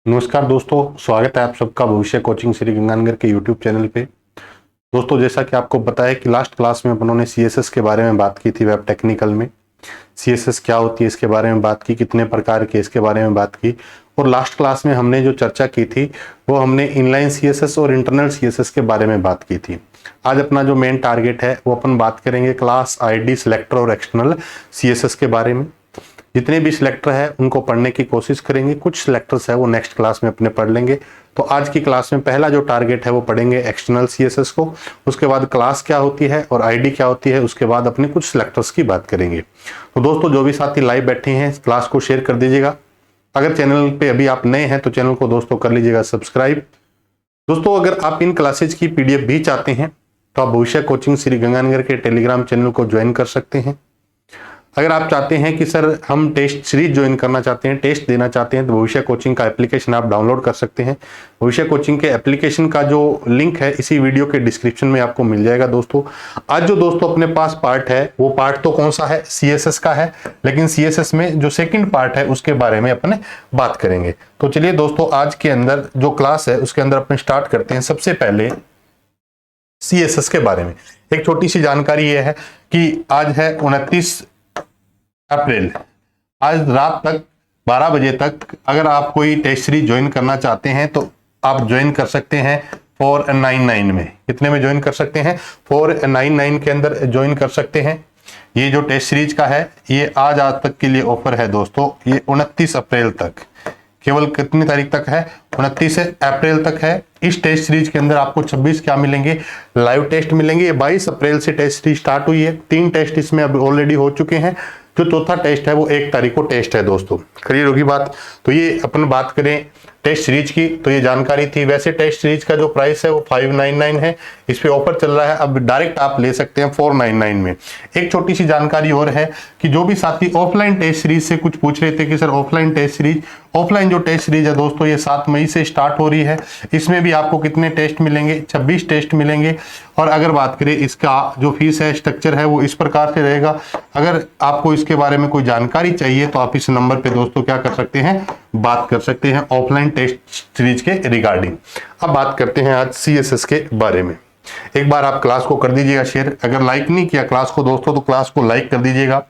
नमस्कार दोस्तों, स्वागत है आप सबका भविष्य कोचिंग श्री गंगानगर के यूट्यूब चैनल पे। दोस्तों, जैसा कि आपको पता है कि लास्ट क्लास में अपन ने सीएसएस के बारे में बात की थी। वेब टेक्निकल में सीएसएस क्या होती है इसके बारे में बात की, कितने प्रकार के इसके बारे में बात की। और लास्ट क्लास में हमने जो चर्चा की थी वो हमने इनलाइन सीएसएस और इंटरनल सीएसएस के बारे में बात की थी। आज अपना जो मेन टारगेट है वो अपन बात करेंगे क्लास आईडी सिलेक्टर और एक्सटर्नल सीएसएस के बारे में। जितने भी सिलेक्टर है उनको पढ़ने की कोशिश करेंगे, कुछ सिलेक्टर्स है वो नेक्स्ट क्लास में अपने पढ़ लेंगे। तो आज की क्लास में पहला जो टारगेट है वो पढ़ेंगे एक्सटर्नल सीएसएस को, उसके बाद क्लास क्या होती है और आईडी क्या होती है, उसके बाद अपने कुछ सिलेक्टर्स की बात करेंगे। तो दोस्तों, जो भी साथी लाइव बैठे हैं क्लास को शेयर कर दीजिएगा। अगर चैनल पे अभी आप नए हैं तो चैनल को दोस्तों कर लीजिएगा सब्सक्राइब। दोस्तों, अगर आप इन क्लासेज की पीडीएफ भी चाहते हैं तो आप भविष्य कोचिंग श्री गंगानगर के टेलीग्राम चैनल को ज्वाइन कर सकते हैं। अगर आप चाहते हैं कि सर हम टेस्ट सीरीज ज्वाइन करना चाहते हैं, टेस्ट देना चाहते हैं, तो भविष्य कोचिंग का एप्लीकेशन आप डाउनलोड कर सकते हैं। भविष्य कोचिंग के एप्लीकेशन का जो लिंक है इसी वीडियो के डिस्क्रिप्शन में आपको मिल जाएगा। दोस्तों, आज जो दोस्तों अपने पास पार्ट है वो पार्ट तो कौन सा है, सीएसएस का है, लेकिन सीएसएस में जो सेकंड पार्ट है उसके बारे में अपने बात करेंगे। तो चलिए दोस्तों, आज के अंदर जो क्लास है उसके अंदर अपने स्टार्ट करते हैं। सबसे पहले सीएसएस के बारे में एक छोटी सी जानकारी यह है कि आज है 29 अप्रैल। आज रात तक 12 बजे तक अगर आप कोई टेस्ट सीरीज ज्वाइन करना चाहते हैं तो आप ज्वाइन कर सकते हैं 499 में। कितने में ज्वाइन कर सकते हैं? 499 के अंदर ज्वाइन कर सकते हैं। ये जो टेस्ट सीरीज का है ये आज तक के लिए ऑफर है दोस्तों। ये 29 अप्रैल तक, केवल कितनी तारीख तक है? 29 अप्रैल तक है। इस टेस्ट सीरीज के अंदर आपको 26 क्या मिलेंगे? लाइव टेस्ट मिलेंगे। 22 अप्रैल से टेस्ट सीरीज स्टार्ट हुई है, 3 टेस्ट इसमें अब ऑलरेडी हो चुके हैं। जो चौथा टेस्ट है वो 1 तारीख को टेस्ट है दोस्तों। क्लियर होगी बात? तो ये अपन बात करें टेस्ट सीरीज की तो ये जानकारी थी। वैसे टेस्ट सीरीज का जो प्राइस है वो 599 है, इस पे ऑफर चल रहा है। अब डायरेक्ट आप ले सकते हैं 499 में। एक छोटी सी जानकारी और है कि जो भी साथी ऑफलाइन टेस्ट सीरीज से कुछ पूछ रहे थे कि sir offline test series, offline जो टेस्ट सीरीज है दोस्तों ये 7 मई से स्टार्ट हो रही है। इसमें भी आपको कितने टेस्ट मिलेंगे? 26 टेस्ट मिलेंगे। और अगर बात करें इसका जो फीस है, स्ट्रक्चर है, वो इस प्रकार से रहेगा। अगर आपको इसके बारे में कोई जानकारी चाहिए तो आप इस नंबर पे दोस्तों क्या कर सकते हैं, बात कर सकते हैं ऑफलाइन टेस्ट सीरीज के रिगार्डिंग। अब बात करते हैं आज सीएसएस के बारे में। एक बार आप क्लास को कर दीजिएगा शेयर। अगर लाइक नहीं किया क्लास को दोस्तों तो क्लास को लाइक कर दीजिएगा।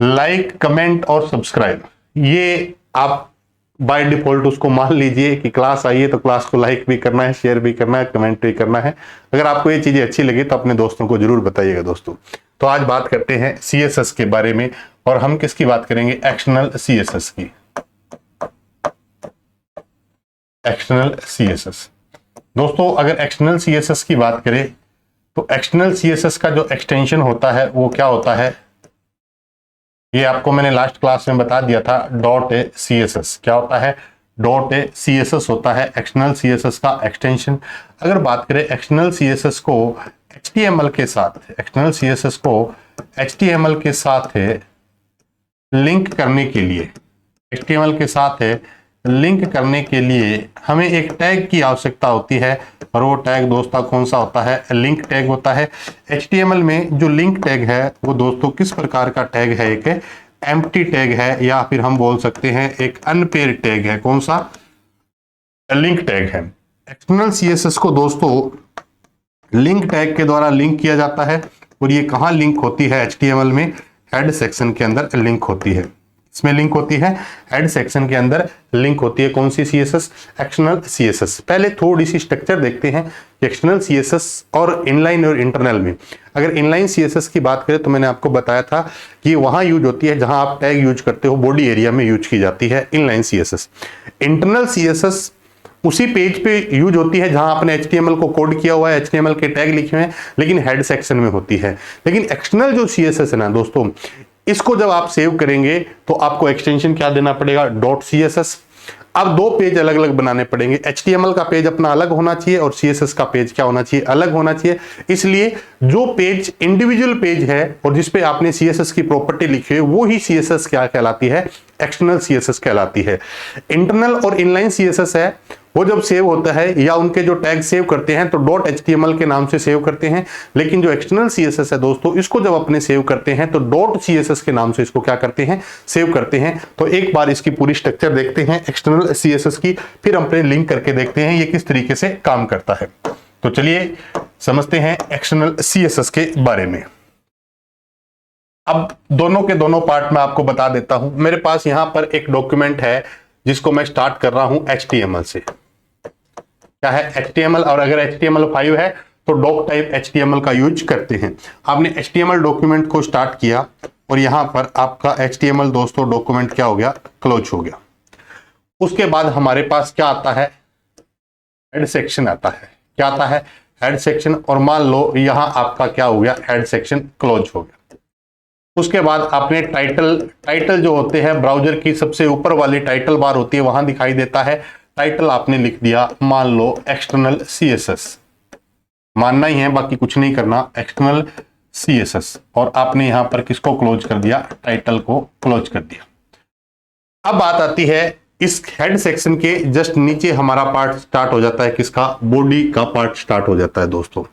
लाइक, कमेंट और सब्सक्राइब, ये आप बाय डिफॉल्ट उसको मान लीजिए कि क्लास आई है तो क्लास को लाइक भी करना है, शेयर भी करना है, कमेंट भी करना है। अगर आपको ये चीजें अच्छी लगी तो अपने दोस्तों को जरूर बताइएगा दोस्तों। तो आज बात करते हैं सीएसएस के बारे में और हम किसकी बात करेंगे? एक्सटर्नल सीएसएस की। एक्सटर्नल सीएसएस दोस्तों, अगर एक्सटर्नल सीएसएस की बात करें तो एक्सटर्नल सीएसएस का जो एक्सटेंशन होता है वो क्या होता है, ये आपको मैंने लास्ट क्लास में बता दिया था। .css क्या होता है? .css होता है एक्सटर्नल सीएसएस का एक्सटेंशन। अगर बात करें एक्सटर्नल सीएसएस को HTML के साथ, एक्सटर्नल सीएसएस को HTML के साथ लिंक करने के लिए, HTML के साथ लिंक करने के लिए हमें एक टैग की आवश्यकता होती है। और वो टैग दोस्तों कौन सा होता है? लिंक टैग होता है। HTML में जो लिंक टैग है वो दोस्तों किस प्रकार का टैग है? एक एम्प्टी टैग है या फिर हम बोल सकते हैं एक अनपेयर टैग है। कौन सा? लिंक टैग है। एक्सटर्नल सीएसएस को दोस्तों लिंक टैग के द्वारा लिंक किया जाता है। और ये कहाँ लिंक होती है? HTML में हेड सेक्शन के अंदर लिंक होती है। इसमें लिंक होती है हेड सेक्शन के अंदर लिंक होती है। कौन सी सीएसएस? External CSS. पहले थोड़ी सी स्ट्रक्चर देखते हैं कि एक्सटर्नल सीएसएस और इनलाइन और इंटरनल में। अगर इनलाइन सीएसएस की बात करें तो मैंने आपको बताया था कि वहां यूज होती है जहां आप टैग यूज करते हो, बॉडी एरिया में यूज की जाती है इनलाइन सीएसएस। इंटरनल सीएसएस उसी पेज पे यूज होती है जहां आपने HTML को कोड किया हुआ है, HTML के टैग लिखे हुए हैं, लेकिन हेड सेक्शन में होती है। लेकिन एक्सटर्नल जो सीएसएस है ना दोस्तों, इसको जब आप सेव करेंगे तो आपको एक्सटेंशन क्या देना पड़ेगा? .css। अब 2 पेज अलग अलग बनाने पड़ेंगे। HTML का पेज अपना अलग होना चाहिए और CSS का पेज क्या होना चाहिए? अलग होना चाहिए। इसलिए जो पेज इंडिविजुअल पेज है और जिसपे आपने CSS की प्रॉपर्टी लिखी है वो ही CSS क्या कहलाती है? एक्सटर्नल CSS कहलाती है। इंटरनल और इनलाइन CSS है वो जब सेव होता है या उनके जो टैग सेव करते हैं तो .html के नाम से सेव करते हैं, लेकिन जो एक्सटर्नल CSS है दोस्तों, इसको जब अपने सेव करते हैं तो .css के नाम से इसको क्या करते हैं, सेव करते हैं। तो एक बार इसकी पूरी स्ट्रक्चर देखते हैं एक्सटर्नल CSS की, फिर हम अपने लिंक करके देखते हैं ये किस तरीके से काम करता है। तो चलिए समझते हैं एक्सटर्नल CSS के बारे में। अब दोनों के दोनों पार्ट में आपको बता देता हूं। मेरे पास यहां पर एक डॉक्यूमेंट है जिसको मैं स्टार्ट कर रहा हूं HTML से। क्या है HTML, और अगर HTML5 है तो डॉक टाइप HTML का यूज करते हैं। आपने HTML डॉक्यूमेंट को स्टार्ट किया और यहां पर आपका HTML दोस्तों डॉक्यूमेंट क्या हो गया, क्लोज हो गया। उसके बाद हमारे पास क्या आता है, हेड सेक्शन आता है। क्या आता है, हेड सेक्शन। और मान लो यहां आपका क्या हो गया, हेड सेक्शन क्लोज हो गया। उसके बाद आपने टाइटल जो होते हैं ब्राउजर की सबसे ऊपर वाली टाइटल बार होती है वहां दिखाई देता है, टाइटल आपने लिख दिया मान लो एक्सटर्नल CSS, मानना ही है बाकी कुछ नहीं करना, एक्सटर्नल CSS। और आपने यहां पर किसको क्लोज कर दिया, टाइटल को क्लोज कर दिया। अब बात आती है इस हेड सेक्शन के जस्ट नीचे हमारा पार्ट स्टार्ट हो जाता है, किसका, बॉडी का पार्ट स्टार्ट हो जाता है दोस्तों।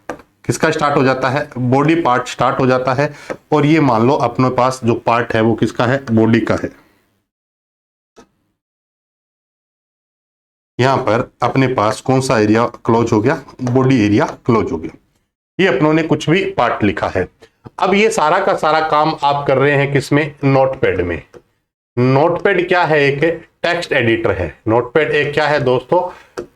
किसका स्टार्ट हो जाता है, बॉडी पार्ट स्टार्ट हो जाता है। और ये मान लो अपने पास जो पार्ट है वो किसका है, बॉडी का है। यहां पर अपने पास कौन सा एरिया क्लोज हो गया, बॉडी एरिया क्लोज हो गया। ये अपनों ने कुछ भी पार्ट लिखा है। अब ये सारा का सारा काम आप कर रहे हैं किसमें, नोटपैड में। नोटपैड क्या है, एक टेक्स्ट एडिटर है। नोटपैड एक क्या है दोस्तों,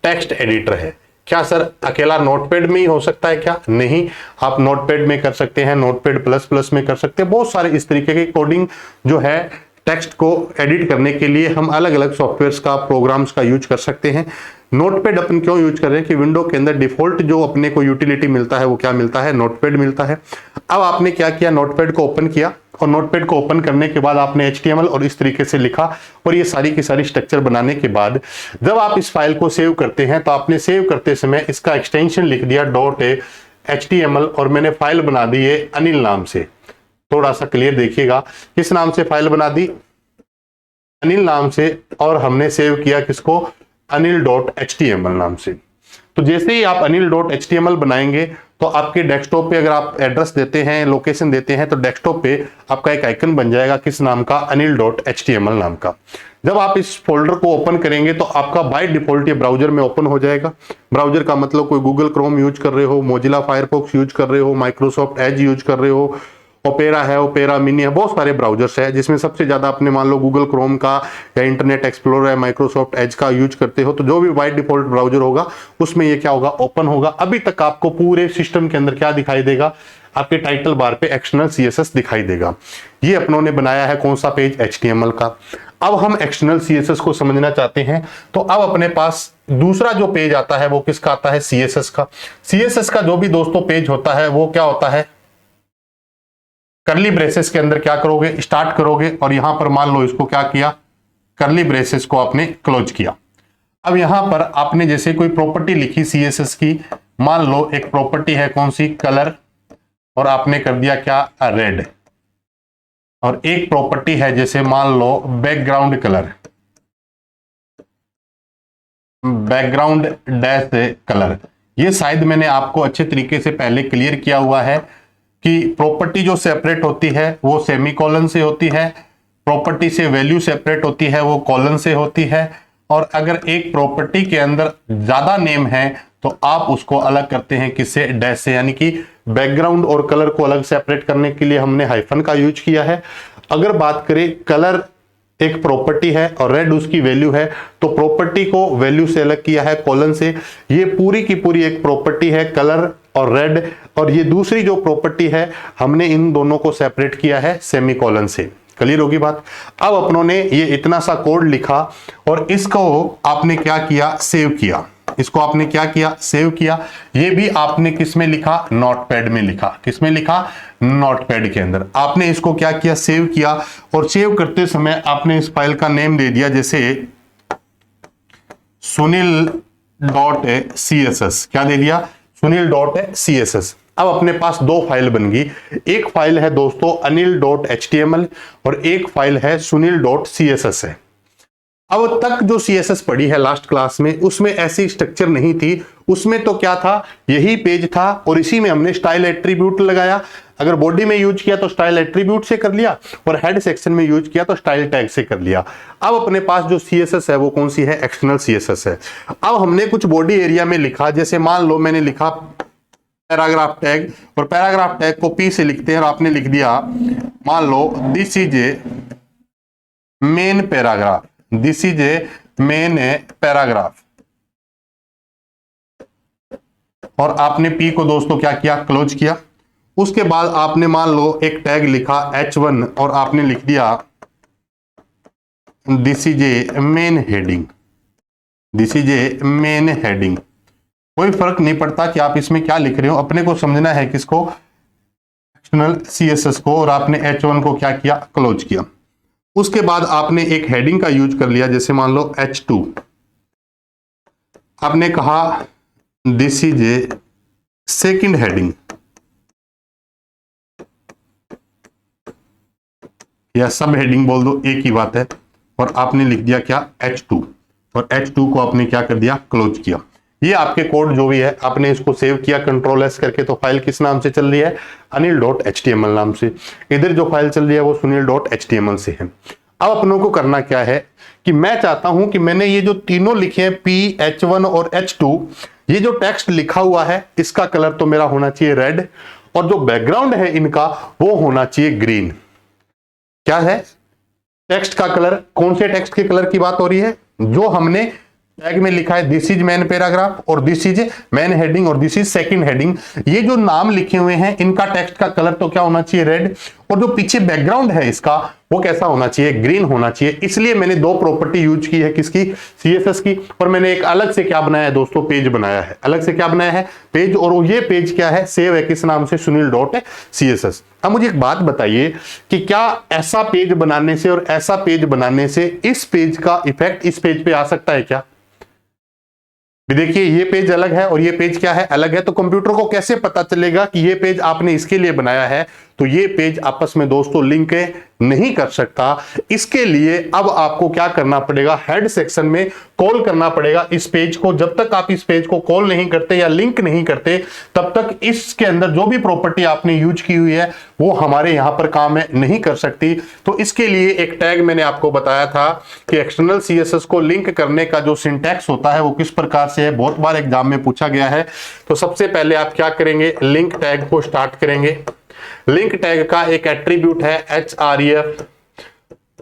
टेक्स्ट एडिटर है। क्या सर अकेला नोटपैड में ही हो सकता है क्या, नहीं, आप नोटपैड में कर सकते हैं, नोटपैड प्लस में कर सकते हैं। बहुत सारे इस तरीके के कोडिंग जो है टेक्स्ट को एडिट करने के लिए हम अलग अलग सॉफ्टवेयर्स का, प्रोग्राम्स का यूज कर सकते हैं। नोटपैड अपन क्यों यूज कर रहे हैं कि विंडो के अंदर डिफॉल्ट जो अपने को यूटिलिटी मिलता है वो क्या मिलता है, नोटपैड मिलता है। अब आपने क्या किया, नोटपैड को ओपन किया और नोटपैड को ओपन करने के बाद आपने HTML और इस तरीके से लिखा और ये सारी की सारी स्ट्रक्चर बनाने के बाद जब आप इस फाइल को सेव करते हैं तो आपने सेव करते समय इसका एक्सटेंशन लिख दिया .html और मैंने फाइल बना दी है अनिल नाम से। थोड़ा सा क्लियर देखिएगा, किस नाम से फाइल बना दी, अनिल नाम से, और हमने सेव किया किसको, anil.html नाम से। तो जैसे ही आप anil.html बनाएंगे तो आपके डेस्कटॉप पे अगर आप एड्रेस देते हैं, लोकेशन देते हैं, तो डेस्कटॉप पे आपका एक आइकन बन जाएगा किस नाम का, anil.html नाम का। जब आप इस फोल्डर को ओपन करेंगे तो आपका बाय डिफॉल्ट ये ब्राउजर में ओपन हो जाएगा। ब्राउजर का मतलब कोई गूगल क्रोम यूज कर रहे हो, मोजिला फायरफॉक्स यूज कर रहे हो, माइक्रोसॉफ्ट एज यूज कर रहे हो, ओपेरा है, ओपेरा मिनी है, बहुत सारे ब्राउजर्स है जिसमें सबसे ज्यादा अपने मान लो गूगल क्रोम का या इंटरनेट एक्सप्लोरर है, माइक्रोसॉफ्ट एज का यूज करते हो, तो जो भी बाय डिफॉल्ट ब्राउजर होगा उसमें ये क्या होगा, ओपन होगा। अभी तक आपको पूरे सिस्टम के अंदर क्या दिखाई देगा, आपके टाइटल बार पे एक्सटर्नल CSS दिखाई देगा। ये अपनों ने बनाया है कौन सा पेज, HTML का। अब हम एक्सटर्नल CSS को समझना चाहते हैं तो अब अपने पास दूसरा जो पेज आता है वो किसका आता है, CSS का। CSS का जो भी दोस्तों पेज होता है वो क्या होता है, करली ब्रेसेस के अंदर क्या करोगे, स्टार्ट करोगे और यहां पर मान लो इसको क्या किया, करली ब्रेसेस को आपने क्लोज किया। अब यहां पर आपने जैसे कोई प्रॉपर्टी लिखी CSS की, मान लो एक प्रॉपर्टी है कौन सी, कलर, और आपने कर दिया क्या, रेड। और एक प्रॉपर्टी है जैसे मान लो background colour, background dash colour. ये शायद मैंने आपको अच्छे तरीके से पहले क्लियर किया हुआ है कि प्रॉपर्टी जो सेपरेट होती है वो सेमीकोलन से होती है, प्रॉपर्टी से वैल्यू सेपरेट होती है वो कॉलन से होती है, और अगर एक प्रॉपर्टी के अंदर ज्यादा नेम है तो आप उसको अलग करते हैं किससे, डैश से। यानी कि बैकग्राउंड और कलर को अलग सेपरेट करने के लिए हमने हाइफन का यूज किया है। अगर बात करें कलर एक प्रॉपर्टी है और रेड उसकी वैल्यू है तो प्रॉपर्टी को वैल्यू से अलग किया है कॉलन से। ये पूरी की पूरी एक प्रॉपर्टी है कलर और रेड, और ये दूसरी जो प्रॉपर्टी है हमने इन दोनों को सेपरेट किया है सेमीकोलन से। क्लियर होगी बात। अब अपनों ने ये इतना सा कोड लिखा और इसको आपने क्या किया, सेव किया। इसको आपने क्या किया, सेव किया। ये भी आपने किस में लिखा, नोटपैड में लिखा। किस में लिखा, नोटपैड के अंदर। आपने इसको क्या किया, सेव किया, और सेव करते समय आपने इस फाइल का नेम दे दिया जैसे sunil.css। क्या दे दिया, sunil.css। अब अपने पास दो फाइल बन गई। एक फाइल है दोस्तों anil.html और एक फाइल है sunil.css है। अब तक जो CSS पढ़ी है लास्ट क्लास में, उसमें ऐसी स्ट्रक्चर नहीं थी। उसमें तो क्या था, यही पेज था और इसी में हमने स्टाइल एट्रीब्यूट लगाया। अगर बॉडी में यूज किया तो स्टाइल एट्रीब्यूट से कर लिया, और हेड सेक्शन में यूज किया तो स्टाइल टैग से कर लिया। अब अपने पास जो CSS है वो कौन सी है, एक्सटर्नल CSS है। अब हमने कुछ बॉडी एरिया में लिखा, जैसे मान लो मैंने लिखा पैराग्राफ टैग, और पैराग्राफ टैग को P से लिखते हैं और आपने लिख दिया मान लो this is a main paragraph, this is a main paragraph, और आपने P को दोस्तों क्या किया, क्लोज किया। उसके बाद आपने मान लो एक टैग लिखा H1 और आपने लिख दिया this is a main heading, this is a main heading. कोई फर्क नहीं पड़ता कि आप इसमें क्या लिख रहे हो, अपने को समझना है किसको, एक्सटर्नल CSS को, और आपने H1 को क्या किया, क्लोज किया। उसके बाद आपने एक हेडिंग का यूज कर लिया, जैसे मान लो H2, आपने कहा this is A second heading या सब हेडिंग बोल दो, एक ही बात है, और आपने लिख दिया क्या, H2, और H2 को आपने क्या कर दिया, क्लोज किया। ये आपके कोड जो भी है आपने इसको सेव किया Ctrl+S करके, तो फाइल किस नाम से चल रही है, anil.html नाम से। इधर जो फाइल चल रही है वो sunil.html से है। अब अपनों को करना क्या है कि मैं चाहता हूं कि मैंने ये जो तीनों लिखे हैं P, H1 और H2, ये जो टेक्स्ट लिखा हुआ है इसका कलर तो मेरा होना चाहिए रेड, और जो बैकग्राउंड है इनका वो होना चाहिए ग्रीन। क्या है, टेक्स्ट का कलर, कौन से टेक्स्ट के कलर की बात हो रही है, जो हमने टैग में लिखा है दिस इज मेन पैराग्राफ, और दिस इज मेन हेडिंग, और दिस इज सेकंड हेडिंग। ये जो नाम लिखे हुए हैं इनका टेक्स्ट का कलर तो क्या होना चाहिए, रेड, और जो पीछे बैकग्राउंड है इसका वो कैसा होना चाहिए, ग्रीन होना चाहिए। इसलिए मैंने दो प्रॉपर्टी यूज की है, किसकी, CSS की, और मैंने एक अलग से क्या बनाया है दोस्तों, पेज बनाया है। अलग से क्या बनाया है, पेज, और ये पेज क्या है, सेव है किस नाम से, sunil.css। अब मुझे एक बात बताइए कि क्या ऐसा पेज बनाने से और ऐसा पेज बनाने से इस पेज का इफेक्ट इस पेज पे आ सकता है क्या? देखिए ये पेज अलग है और ये पेज क्या है, अलग है, तो कंप्यूटर को कैसे पता चलेगा कि ये पेज आपने इसके लिए बनाया है? तो ये पेज आपस में दोस्तों लिंक नहीं कर सकता। इसके लिए अब आपको क्या करना पड़ेगा, हेड सेक्शन में कॉल करना पड़ेगा इस पेज को। जब तक आप इस पेज को कॉल नहीं करते या लिंक नहीं करते, तब तक इसके अंदर जो भी प्रॉपर्टी आपने यूज की हुई है वो हमारे यहां पर काम में नहीं कर सकती। तो इसके लिए एक टैग मैंने आपको बताया था कि एक्सटर्नल CSS को लिंक करने का जो सिंटैक्स होता है वो किस प्रकार से है, बहुत बार एग्जाम में पूछा गया है। तो सबसे पहले आप क्या करेंगे, लिंक टैग को स्टार्ट करेंगे। लिंक टैग का एक एट्रीब्यूट है href,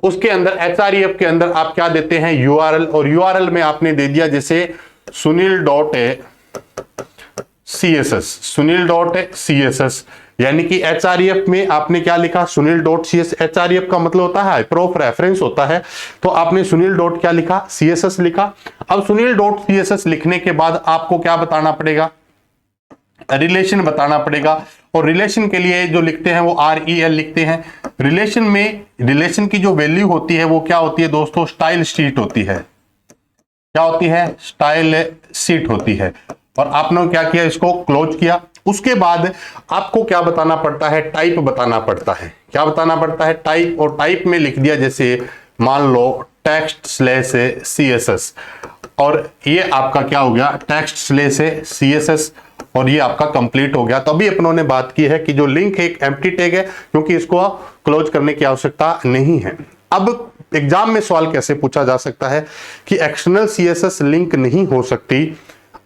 उसके अंदर href के अंदर आप क्या देते हैं, URL, और URL में आपने दे दिया जैसे sunil.css, sunil.css, यानी कि href में आपने क्या लिखा, sunil.css। href का मतलब होता है हाइपर ऑफ रेफरेंस होता है, तो आपने sunil. क्या लिखा, css लिखा। अब sunil.css लिखने के बाद आपको क्या बताना पड़ेगा, रिलेशन बताना पड़ेगा, और रिलेशन के लिए जो लिखते हैं वो REL लिखते हैं। रिलेशन में रिलेशन की जो वैल्यू होती है वो क्या होती है दोस्तों, स्टाइल शीट होती है। क्या होती है, स्टाइल शीट होती है। और आपने क्या किया, इसको क्लोज किया। उसके बाद आपको क्या बताना पड़ता है, टाइप बताना पड़ता है। क्या बताना पड़ता है, टाइप, और टाइप में लिख दिया जैसे मान लो text/CSS, और ये आपका क्या हो गया, text/CSS, और ये आपका कंप्लीट हो गया। तो अभी अपनों ने बात की है कि जो लिंक है एक एम्प्टी टैग है, क्योंकि इसको क्लोज करने की आवश्यकता नहीं है। अब एग्जाम में सवाल कैसे पूछा जा सकता है कि एक्सटर्नल CSS लिंक नहीं हो सकती,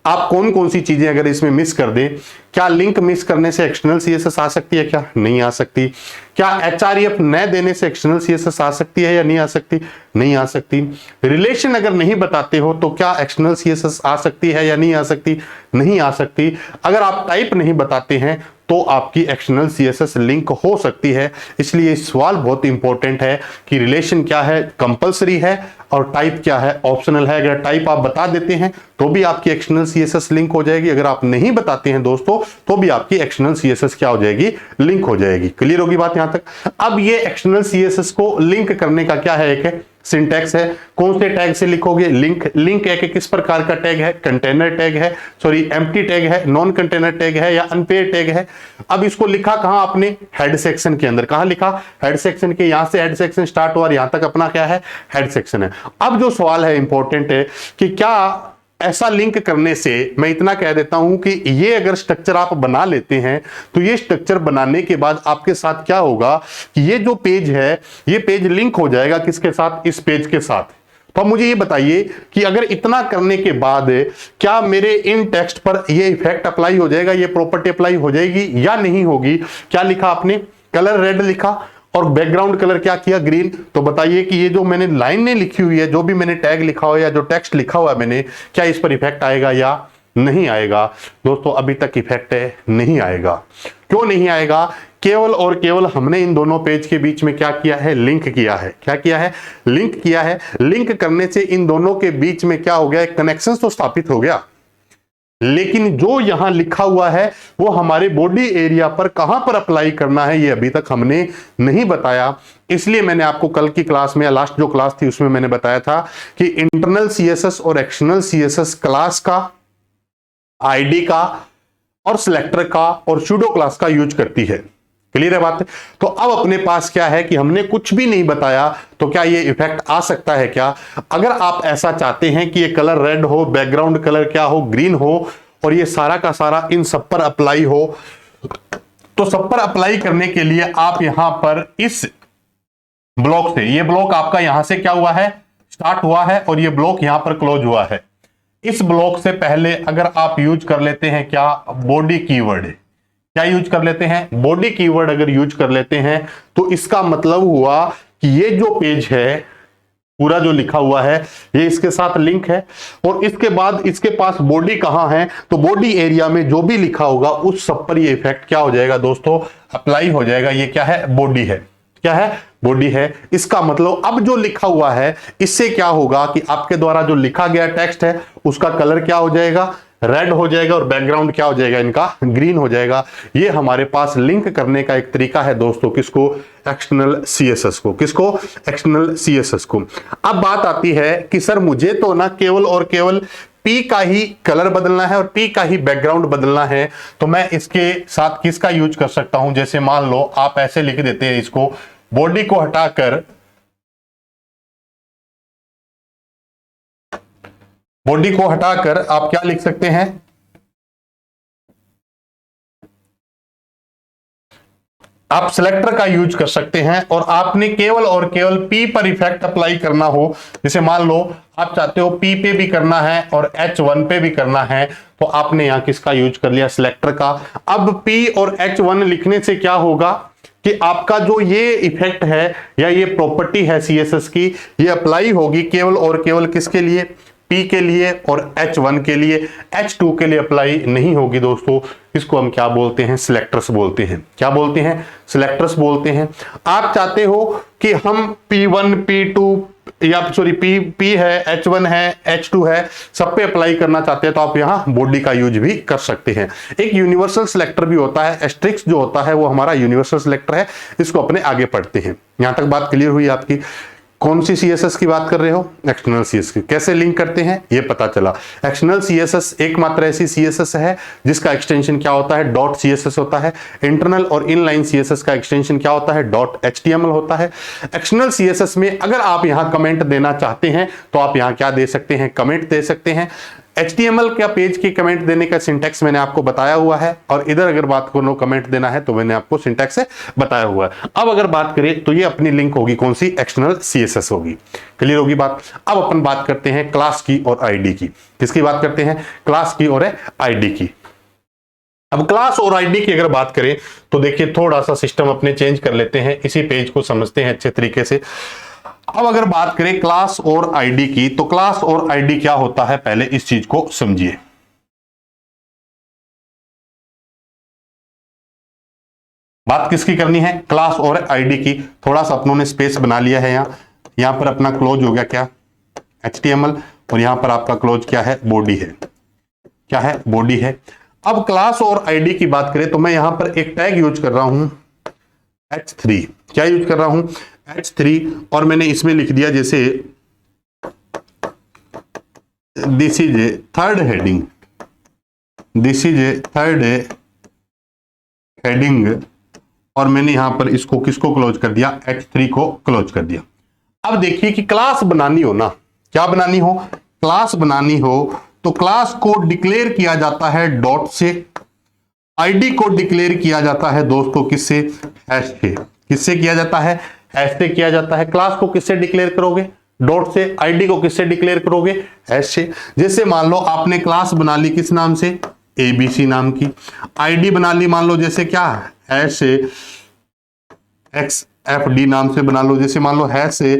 आप कौन कौन सी चीजें अगर इसमें मिस कर दें, क्या लिंक मिस करने से एक्सटर्नल CSS आ सकती है, क्या नहीं आ सकती? क्या href न देने से एक्सटर्नल CSS आ सकती है या नहीं आ सकती? नहीं आ सकती। रिलेशन अगर नहीं बताते हो तो क्या एक्सटर्नल CSS आ सकती है या नहीं आ सकती? नहीं आ सकती। अगर आप टाइप नहीं बताते हैं तो आपकी एक्सटर्नल CSS लिंक हो सकती है। इसलिए सवाल बहुत इंपॉर्टेंट है कि रिलेशन क्या है, कंपलसरी है, और टाइप क्या है, ऑप्शनल है। अगर टाइप आप बता देते हैं तो भी आपकी एक्सटर्नल CSS लिंक हो जाएगी, अगर आप नहीं बताते हैं दोस्तों तो भी आपकी एक्सटर्नल CSS क्या हो जाएगी, लिंक हो जाएगी। क्लियर होगी बात यहां तक? अब ये एक्सटर्नल CSS को लिंक करने का क्या है, एक सिंटैक्स है। कौन से टैग से लिखोगे? लिंक एक किस प्रकार का टैग है? कंटेनर टैग है, सॉरी एम्प्टी टैग है, नॉन कंटेनर टैग है या अनपेयर टैग है। अब इसको लिखा कहां आपने? हेड सेक्शन के अंदर। कहां लिखा? हेड सेक्शन के। यहां से हेड सेक्शन स्टार्ट हुआ और यहां तक अपना क्या है? हेड सेक्शन है। अब जो सवाल है इंपॉर्टेंट है कि क्या ऐसा लिंक करने से, मैं इतना कह देता हूं कि ये अगर स्ट्रक्चर आप बना लेते हैं तो ये स्ट्रक्चर बनाने के बाद आपके साथ क्या होगा कि ये जो पेज है ये पेज लिंक हो जाएगा किसके साथ? इस पेज के साथ। तो मुझे ये बताइए कि अगर इतना करने के बाद क्या मेरे इन टेक्स्ट पर ये इफेक्ट अप्लाई हो जाएगा, ये प्रॉपर्टी अप्लाई हो जाएगी या नहीं होगी? क्या लिखा आपने? कलर रेड लिखा और बैकग्राउंड कलर क्या किया? ग्रीन। तो बताइए कि ये जो मैंने लाइनें लिखी हुई है, जो भी मैंने टैग लिखा हो या जो टेक्स्ट लिखा हुआ है मैंने, क्या इस पर इफेक्ट आएगा या नहीं आएगा? दोस्तों अभी तक इफेक्ट नहीं आएगा। क्यों नहीं आएगा? केवल और केवल हमने इन दोनों पेज के बीच में क्या किया है? लिंक किया है। क्या किया है? लिंक किया है। लिंक करने से इन दोनों के बीच में क्या हो गया? एक कनेक्शन तो स्थापित हो गया, लेकिन जो यहां लिखा हुआ है वो हमारे बॉडी एरिया पर कहां पर अप्लाई करना है ये अभी तक हमने नहीं बताया। इसलिए मैंने आपको कल की क्लास में या लास्ट जो क्लास थी उसमें मैंने बताया था कि इंटरनल सीएसएस और एक्सटर्नल सीएसएस क्लास का, आईडी का और सिलेक्टर का और सूडो क्लास का यूज करती है। क्लियर है बात? तो अब अपने पास क्या है कि हमने कुछ भी नहीं बताया, तो क्या ये इफेक्ट आ सकता है क्या? अगर आप ऐसा चाहते हैं कि ये कलर रेड हो, बैकग्राउंड कलर क्या हो? ग्रीन हो, और ये सारा का सारा इन सब पर अप्लाई हो, तो सब पर अप्लाई करने के लिए आप यहां पर इस ब्लॉक से, ये ब्लॉक आपका यहां से क्या हुआ है? स्टार्ट हुआ है और ये ब्लॉक यहां पर क्लोज हुआ है। इस ब्लॉक से पहले अगर आप यूज कर लेते हैं क्या? Body keyword. क्या यूज कर लेते हैं? बॉडी कीवर्ड अगर यूज कर लेते हैं तो इसका मतलब हुआ कि ये जो पेज है पूरा जो लिखा हुआ है ये इसके साथ लिंक है, और इसके बाद इसके पास बॉडी कहां है? तो बॉडी एरिया में जो भी लिखा होगा उस सब पर ये इफेक्ट क्या हो जाएगा दोस्तों? अप्लाई हो जाएगा। ये क्या है? बॉडी है। क्या है? बॉडी है। इसका मतलब अब जो लिखा हुआ है इससे क्या होगा कि आपके द्वारा जो लिखा गया टेक्स्ट है उसका कलर क्या हो जाएगा? रेड हो जाएगा, और बैकग्राउंड क्या हो जाएगा? इनका ग्रीन हो जाएगा। ये हमारे पास लिंक करने का एक तरीका है दोस्तों। किसको? एक्सटर्नल सीएसएस को। किसको? एक्सटर्नल सीएसएस को। अब बात आती है कि सर मुझे तो ना केवल और केवल P का ही कलर बदलना है और P का ही बैकग्राउंड बदलना है, तो मैं इसके साथ किसका यूज कर सकता हूं? जैसे मान लो आप ऐसे लिख देते हैं इसको, बॉडी को हटाकर, बॉडी को हटाकर आप क्या लिख सकते हैं? आप सिलेक्टर का यूज कर सकते हैं, और आपने केवल और केवल P पर इफेक्ट अप्लाई करना हो, जैसे मान लो आप चाहते हो P पे भी करना है और H1 पे भी करना है, तो आपने यहां किसका यूज कर लिया? सिलेक्टर का। अब P और H1 लिखने से क्या होगा कि आपका जो ये इफेक्ट है या ये प्रॉपर्टी है सीएसएस की, ये अप्लाई होगी केवल और केवल किसके लिए? P के लिए और H1 के लिए, H2 के लिए अप्लाई नहीं होगी दोस्तों। इसको हम क्या बोलते हैं? सिलेक्टर्स बोलते हैं। क्या बोलते हैं? सिलेक्टर्स बोलते हैं। आप चाहते हो कि हम P1, P2 या सॉरी P है, H1 है, H2 है, सब पे अप्लाई करना चाहते हैं तो आप यहां बॉडी का यूज भी कर सकते हैं। एक यूनिवर्सल सिलेक्टर भी होता है, एस्ट्रिक्स जो होता है वो हमारा यूनिवर्सल सिलेक्टर है। इसको अपने आगे पढ़ते हैं। यहां तक बात क्लियर हुई आपकी? कौन सी सीएसएस की बात कर रहे हो? एक्सटर्नल सीएसएस की। कैसे लिंक करते हैं ये पता चला। एक्सटर्नल सीएसएस एकमात्र ऐसी सीएसएस है जिसका एक्सटेंशन क्या होता है? डॉट सीएसएस होता है। इंटरनल और इनलाइन सीएसएस का एक्सटेंशन क्या होता है? डॉट एचटीएमएल होता है। एक्सटर्नल सीएसएस में अगर आप यहां कमेंट देना चाहते हैं तो आप यहां क्या दे सकते हैं? कमेंट दे सकते हैं। HTML का पेज की कमेंट देने का सिंटैक्स मैंने आपको बताया हुआ है, और इधर अगर बात करो कमेंट देना है तो मैंने आपको सिंटैक्स से बताया हुआ है। अब अगर बात करें तो ये अपनी लिंक होगी कौन सी? एक्सटर्नल सीएसएस होगी। क्लियर होगी बात? अब अपन बात करते हैं क्लास की और आईडी की। किसकी बात करते हैं? क्लास की और आईडी की। अब क्लास और आईडी की अगर बात करें तो देखिए थोड़ा सा सिस्टम अपने चेंज कर लेते हैं, इसी पेज को समझते हैं अच्छे तरीके से। अब अगर बात करें क्लास और आईडी की, तो क्लास और आईडी क्या होता है पहले इस चीज को समझिए। बात किसकी करनी है? क्लास और आईडी की। थोड़ा सा अपनों ने स्पेस बना लिया है यहां पर अपना क्लोज हो गया क्या? HTML, और यहां पर आपका क्लोज क्या है? बॉडी है। क्या है? बॉडी है। अब क्लास और आईडी की बात करें तो मैं यहां पर एक टैग यूज कर रहा हूं H3। क्या यूज कर रहा हूं? H3 और मैंने इसमें लिख दिया जैसे this is A third heading, this is A third heading, और मैंने यहां पर इसको किसको क्लोज कर दिया, H3 को क्लोज कर दिया। अब देखिए कि क्लास बनानी हो ना, क्या बनानी हो, क्लास बनानी हो तो क्लास को डिक्लेयर किया जाता है डॉट से, आईडी को डिक्लेयर किया जाता है दोस्तों किससे, हैश से। किससे किया जाता है, हैश से किया जाता है। क्लास को किससे डिक्लेयर करोगे, डॉट से। आईडी को किससे डिक्लेयर करोगे, हैश से। जैसे मान लो आपने क्लास बना ली किस नाम से, एबीसी नाम की। आईडी बना ली मान लो जैसे क्या, हैश से XFD नाम से बना लो। जैसे मान लो हैश से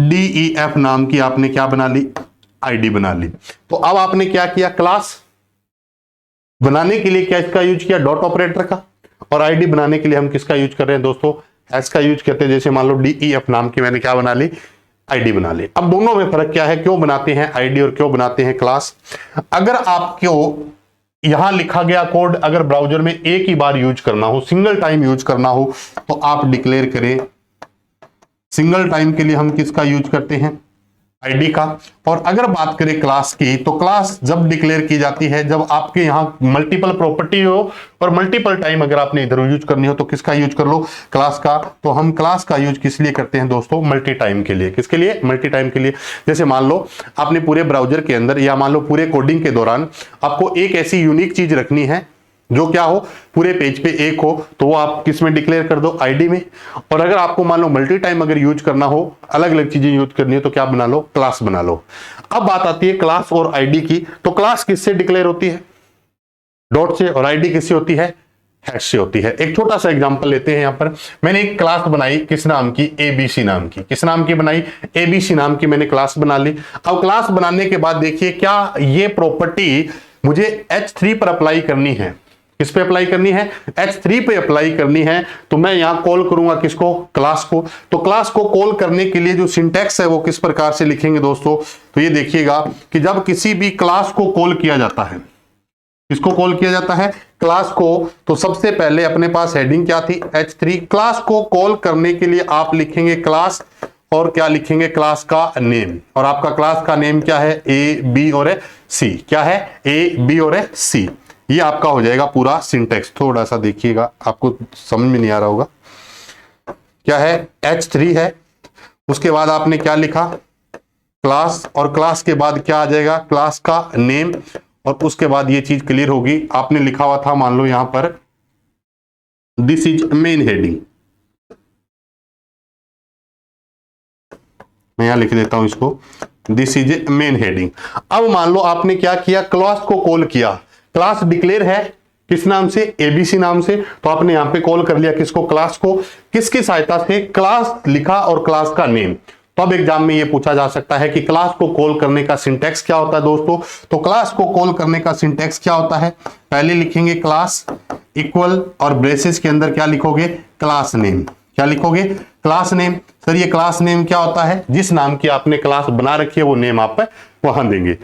DEF नाम की आपने क्या बना ली, आईडी बना ली। तो अब आपने क्या किया, क्लास बनाने के लिए क्या इसका यूज किया, डॉट ऑपरेटर का, और आईडी बनाने के लिए हम किसका यूज कर रहे हैं दोस्तों, हैश का यूज करते हैं। जैसे मान लो DEF नाम की मैंने क्या बना ली, आईडी बना ली। अब दोनों में फर्क क्या है, क्यों बनाते हैं आईडी और क्यों बनाते हैं क्लास। अगर आपको यहां लिखा गया कोड अगर ब्राउजर में एक ही बार यूज करना हो, सिंगल टाइम यूज करना हो, तो आप डिक्लेयर करें। सिंगल टाइम के लिए हम किसका यूज करते हैं, आईडी का। और अगर बात करें क्लास की, तो क्लास जब डिक्लेयर की जाती है जब आपके यहां मल्टीपल प्रॉपर्टी हो और मल्टीपल टाइम अगर आपने इधर यूज करनी हो तो किसका यूज कर लो, क्लास का। तो हम क्लास का यूज किस लिए करते हैं दोस्तों, मल्टी टाइम के लिए। किसके लिए, मल्टी टाइम के लिए। जैसे मान लो आपने पूरे ब्राउजर के अंदर या मान लो पूरे कोडिंग के दौरान आपको एक ऐसी यूनिक चीज रखनी है जो क्या हो, पूरे पेज पे एक हो, तो वो आप किस में डिक्लेयर कर दो, आईडी में। और अगर आपको मान लो मल्टी टाइम अगर यूज करना हो, अलग अलग चीजें यूज करनी है, तो क्या बना लो, क्लास बना लो। अब बात आती है क्लास और आईडी की। तो क्लास किससे डिक्लेयर होती है, डॉट से, और आईडी किससे होती है, हैश से होती है। एक छोटा सा एग्जांपल लेते हैं। यहां पर मैंने एक क्लास बनाई किस नाम की, एबीसी नाम की। किस नाम की बनाई, एबीसी नाम की मैंने क्लास बना ली। अब क्लास बनाने के बाद देखिए क्या ये प्रॉपर्टी मुझे H3 पर अप्लाई करनी है। किस पे अप्लाई करनी है, H3 पे अप्लाई करनी है। तो मैं यहां कॉल करूंगा किसको, क्लास को। तो क्लास को कॉल करने के लिए जो सिंटैक्स है वो किस प्रकार से लिखेंगे दोस्तों, तो ये देखिएगा कि जब किसी भी क्लास को कॉल किया जाता है, किसको कॉल किया जाता है, क्लास को, तो सबसे पहले अपने पास हेडिंग क्या थी, H3। क्लास को कॉल करने के लिए आप लिखेंगे क्लास, और क्या लिखेंगे, क्लास का नेम। और आपका क्लास का नेम क्या है, A B और C। क्या है, A B और C। ये आपका हो जाएगा पूरा सिंटेक्स। थोड़ा सा देखिएगा, आपको समझ में नहीं आ रहा होगा। क्या है, H3 है, उसके बाद आपने क्या लिखा, क्लास, और क्लास के बाद क्या आ जाएगा, क्लास का नेम, और उसके बाद ये चीज क्लियर होगी। आपने लिखा हुआ था मान लो यहां पर दिस इज मेन हेडिंग, मैं यहां लिख देता हूं इसको, दिस इज मेन हेडिंग। अब मान लो आपने क्या किया, क्लास को कॉल किया। क्लास डिक्लेयर है किस नाम से, एबीसी नाम से। तो आपने यहां पे कॉल कर लिया किसको, क्लास को। किसकी सहायता से, क्लास लिखा और क्लास का नेम। तो अब एग्जाम में ये पूछा जा सकता है कि क्लास को कॉल करने का सिंटैक्स क्या होता है दोस्तों। तो क्लास को कॉल करने का सिंटैक्स क्या होता है, पहले लिखेंगे क्लास इक्वल, और ब्रेसेस के अंदर क्या लिखोगे, क्लास नेम। क्या लिखोगे, क्लास नेम। सर ये क्लास नेम क्या होता है, जिस नाम की आपने क्लास बना रखी है वो नेम आप वहां देंगे।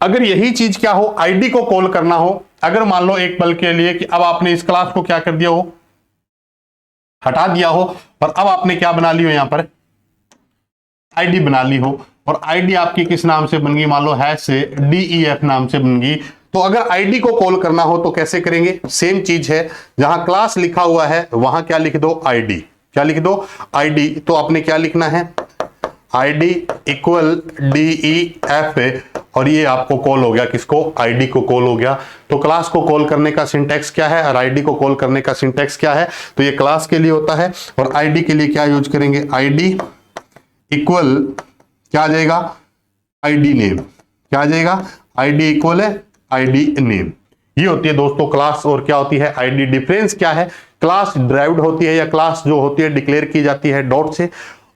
अगर यही चीज क्या हो, आईडी को कॉल करना हो, अगर मान लो एक पल के लिए कि अब आपने इस क्लास को क्या कर दिया हो, हटा दिया हो, और अब आपने क्या बना ली हो, यहां पर आईडी बना ली हो, और आईडी आपकी किस नाम से बन गई, मान लो हैश से DEF नाम से बन गई। तो अगर आईडी को कॉल करना हो तो कैसे करेंगे, सेम चीज है, जहां क्लास लिखा हुआ है वहां क्या लिख दो, आईडी। क्या लिख दो, आईडी। तो आपने क्या लिखना है, आईडी इक्वल DEF, और ये आपको कॉल हो गया किसको, आईडी को कॉल हो गया। तो क्लास को कॉल करने का सिंटैक्स क्या है और आईडी को कॉल करने का सिंटैक्स क्या है, तो ये क्लास के लिए होता है। और आईडी के लिए क्या यूज करेंगे, आईडी इक्वल क्या आ जाएगा, आईडी नेम। क्या आ जाएगा, आईडी इक्वल है आईडी नेम। ये होती है दोस्तों क्लास, और क्या होती है आईडी। डिफरेंस क्या है, क्लास ड्राइव्ड होती है या क्लास जो होती है डिक्लेयर की जाती है डॉट से,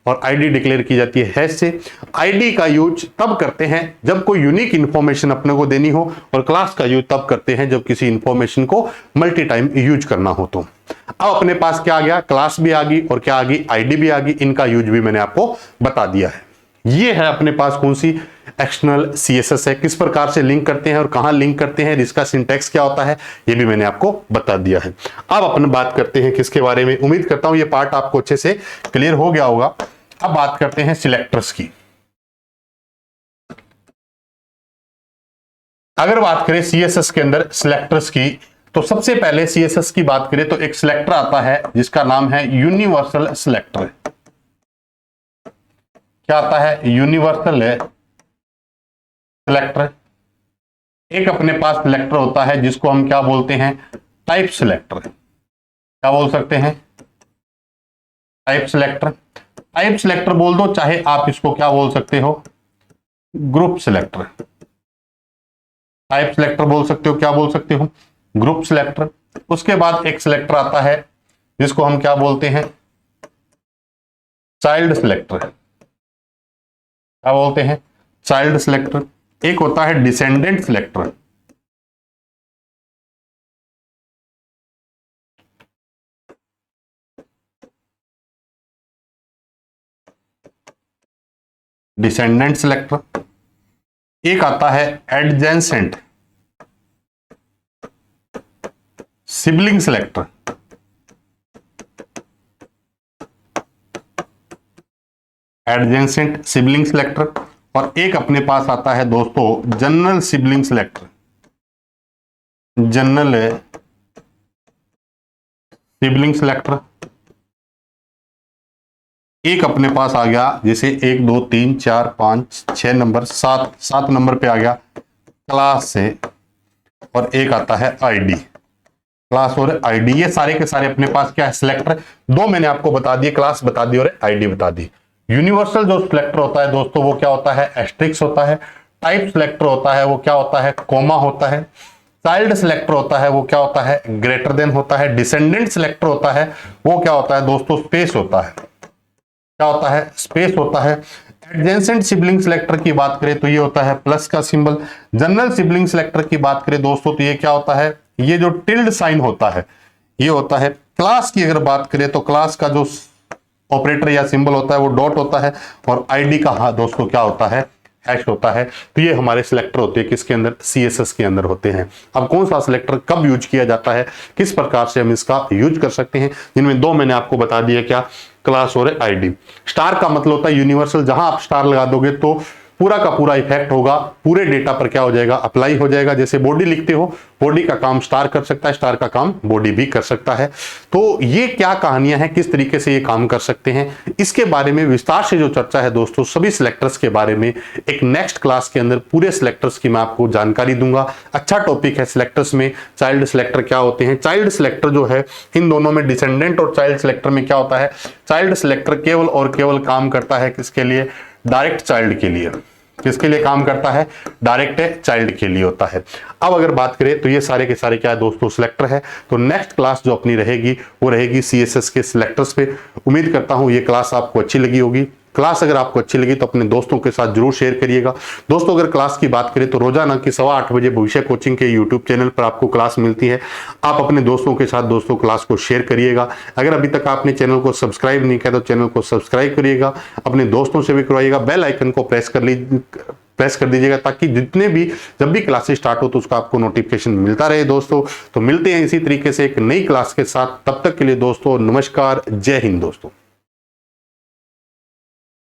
और आईडी डिक्लेयर की जाती है हैश से। आईडी का यूज तब करते हैं जब कोई यूनिक इंफॉर्मेशन अपने को देनी हो, और क्लास का यूज तब करते हैं जब किसी इंफॉर्मेशन को मल्टी टाइम यूज करना हो। तो अब अपने पास क्या आ गया, क्लास भी आ गई, और क्या आ गई, आईडी भी आ गई। इनका यूज भी मैंने आपको बता दिया है। ये है अपने पास कौन सी, एक्सटर्नल CSS है, किस प्रकार से लिंक करते हैं और कहां लिंक करते हैं, इसका सिंटैक्स क्या होता है, ये भी मैंने आपको बता दिया है। अब अपन बात करते हैं किसके बारे में, उम्मीद करता हूं ये पार्ट आपको अच्छे से क्लियर हो गया होगा। अब बात करते हैं सिलेक्टर्स की। अगर बात करें CSS के अंदर सिलेक्टर्स की, तो सबसे पहले CSS की बात करें तो एक सिलेक्टर आता है जिसका नाम है यूनिवर्सल सिलेक्टर। क्या आता है, यूनिवर्सल सिलेक्टर। एक अपने पास सिलेक्टर होता है जिसको हम क्या बोलते हैं, टाइप सिलेक्टर। क्या बोल सकते हैं, टाइप सिलेक्टर। टाइप सिलेक्टर बोल दो, चाहे आप इसको क्या बोल सकते हो, ग्रुप सिलेक्टर। टाइप सिलेक्टर बोल सकते हो, क्या बोल सकते हो, ग्रुप सिलेक्टर। उसके बाद एक सिलेक्टर आता है जिसको हम क्या बोलते हैं, चाइल्ड सिलेक्टर। क्या बोलते हैं, चाइल्ड सिलेक्टर। एक होता है डिसेंडेंट सिलेक्टर। Descendant selector. एक आता है adjacent sibling selector. Adjacent sibling selector. और एक अपने पास आता है दोस्तों general sibling selector. General sibling selector. एक अपने पास आ गया जैसे 1 2 3 4 5 6 नंबर, 7 नंबर पे आ गया क्लास से। और एक आता है आईडी, क्लास और आईडी। ये सारे के सारे अपने पास क्या है, सिलेक्टर। दो मैंने आपको बता दिए, क्लास बता दी और आईडी बता दी। यूनिवर्सल जो सिलेक्टर होता है दोस्तों वो क्या होता है, एस्ट्रिक्स होता है। टाइप सिलेक्टर होता है वो क्या होता है, कोमा होता है। चाइल्ड सिलेक्टर होता है वो क्या होता है, ग्रेटर देन होता है। डिसेंडेंट सिलेक्टर होता है वो क्या होता है दोस्तों, स्पेस होता है। क्या होता है, स्पेस होता है। एडजेंसेंट सिबलिंग सिलेक्टर की बात करें तो ये होता है प्लस का सिंबल। जनरल सिबलिंग सिलेक्टर की बात करें दोस्तों तो ये क्या होता है, ये जो टिल्ड साइन होता है ये होता है। क्लास की अगर बात करें तो क्लास का जो ऑपरेटर या सिंबल होता है वो डॉट होता है। और आईडी का हाँ दोस्तों क्या होता है, हैश होता है। तो ये हमारे सिलेक्टर होते हैं किसके अंदर, CSS के अंदर होते हैं। अब कौन सा सिलेक्टर कब यूज किया जाता है, किस प्रकार से हम इसका यूज कर सकते हैं, जिनमें दो मैंने आपको बता दिया, क्या, क्लास और आईडी। स्टार का मतलब होता है यूनिवर्सल, जहां आप स्टार लगा दोगे तो पूरा का पूरा इफेक्ट होगा, पूरे डेटा पर क्या हो जाएगा, अप्लाई हो जाएगा। जैसे बॉडी लिखते हो, बॉडी का काम स्टार कर सकता है, स्टार का काम बॉडी भी कर सकता है। तो ये क्या कहानियां हैं, किस तरीके से ये काम कर सकते हैं, इसके बारे में विस्तार से जो चर्चा है दोस्तों, सभी सिलेक्टर्स के बारे में एक नेक्स्ट क्लास के अंदर पूरे सिलेक्टर्स की मैं आपको जानकारी दूंगा। अच्छा टॉपिक है सिलेक्टर्स में। चाइल्ड सिलेक्टर क्या होते हैं, चाइल्ड सिलेक्टर जो है इन दोनों में, डिसेंडेंट और चाइल्ड सिलेक्टर में क्या होता है, चाइल्ड सिलेक्टर केवल और केवल काम करता है किसके लिए, डायरेक्ट चाइल्ड के लिए। किसके लिए काम करता है, डायरेक्ट चाइल्ड के लिए होता है। अब अगर बात करें तो ये सारे के सारे क्या है दोस्तों, सिलेक्टर है। तो नेक्स्ट क्लास जो अपनी रहेगी वो रहेगी CSS के सिलेक्टर्स पे। उम्मीद करता हूं ये क्लास आपको अच्छी लगी होगी। क्लास अगर आपको अच्छी लगी तो अपने दोस्तों के साथ जरूर शेयर करिएगा। दोस्तों अगर क्लास की बात करें तो रोजाना की 8:15 बजे भविष्य कोचिंग के यूट्यूब चैनल पर आपको क्लास मिलती है। आप अपने दोस्तों के साथ दोस्तों क्लास को शेयर करिएगा। अगर अभी तक आपने चैनल को सब्सक्राइब नहीं किया तो चैनल को सब्सक्राइब करिएगा, अपने दोस्तों से भी करवाइएगा। बेल आइकन को प्रेस कर दीजिएगा ताकि जितने भी जब भी क्लासेस स्टार्ट हो तो उसका आपको नोटिफिकेशन मिलता रहे दोस्तों। तो मिलते हैं इसी तरीके से एक नई क्लास के साथ, तब तक के लिए दोस्तों नमस्कार, जय हिंद दोस्तों।